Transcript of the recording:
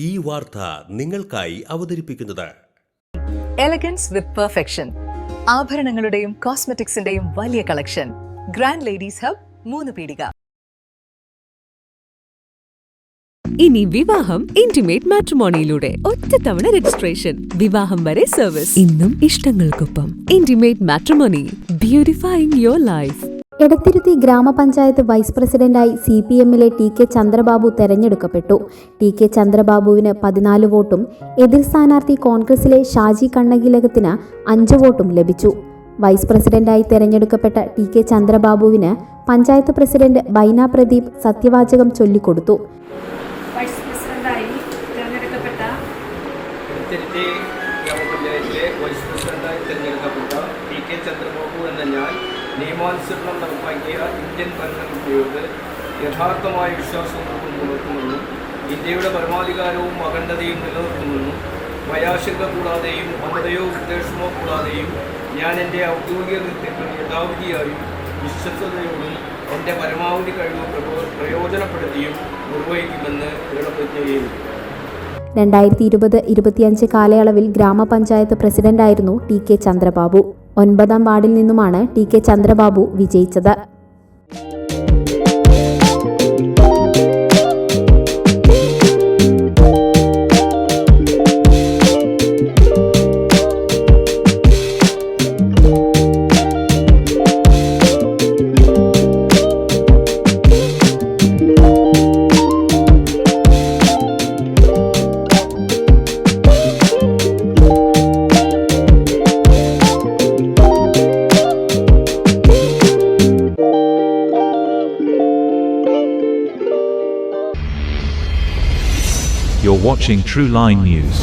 ഈ വാർത്ത നിങ്ങൾക്കായി അവതരിപ്പിക്കുന്നത് എലഗൻസ് വിത്ത് പെർഫെക്ഷൻ. ആഭരണങ്ങളുടെയും കോസ്മെറ്റിക്സിന്റെയും വലിയ കളക്ഷൻ. ഗ്രാൻഡ് ലേഡീസ് ഹബ്, 3 പീടിക. ഇനി വിവാഹം ഇന്റിമേറ്റ് മാട്രിമോണിയിലൂടെ ഒറ്റത്തവണ രജിസ്ട്രേഷൻ, വിവാഹം വരെ സർവീസ്. ഇന്നും ഇഷ്ടങ്ങൾക്കൊപ്പം intimate matrimony, beautifying your life. Edathiruthy ഗ്രാമപഞ്ചായത്ത് വൈസ് പ്രസിഡന്റായി CPM-ലെ TK ചന്ദ്രബാബു തെരഞ്ഞെടുക്കപ്പെട്ടു. TK ചന്ദ്രബാബുവിന് 14 വോട്ടും എതിർ സ്ഥാനാർത്ഥി കോൺഗ്രസിലെ ഷാജി കണ്ണകിലകത്തിന് 5 വോട്ടും ലഭിച്ചു. വൈസ് പ്രസിഡന്റായി തെരഞ്ഞെടുക്കപ്പെട്ട TK ചന്ദ്രബാബുവിന് പഞ്ചായത്ത് പ്രസിഡന്റ് ബൈന പ്രദീപ് സത്യവാചകം ചൊല്ലിക്കൊടുത്തു. വൈസ് പ്രസിഡന്റായി തെരഞ്ഞെടുക്കപ്പെട്ട TK ചന്ദ്രബാബു എന്ന ഞാൻ നിയമാനുസരണം നടപ്പാക്കിയ ഇന്ത്യൻ ഭരണഘടനയോട് യഥാർത്ഥമായ വിശ്വാസവും പുലർത്തുമെന്നും ഇന്ത്യയുടെ പരമാധികാരവും അഖണ്ഡതയും നിലനിർത്തുമെന്നും ഭയാശങ്ക കൂടാതെയും മമതയോ ഉദ്ദേശമോ കൂടാതെയും ഞാൻ എൻ്റെ ഔദ്യോഗിക കൃത്യങ്ങൾ യഥാവിധിയായും വിശ്വസ്തയോടും എൻ്റെ പരമാവധി കഴിവ് പ്രയോജനപ്പെടുത്തിയും നിർവഹിക്കുമെന്ന് ദൃഢപ്രതിജ്ഞ ചെയ്യുന്നു. 2020-25 കാലയളവിൽ ഗ്രാമപഞ്ചായത്ത് പ്രസിഡന്റായിരുന്നു TK ചന്ദ്രബാബു. 9ാം വാർഡിൽ നിന്നുമാണ് TK ചന്ദ്രബാബു വിജയിച്ചത്. You're watching True Line News.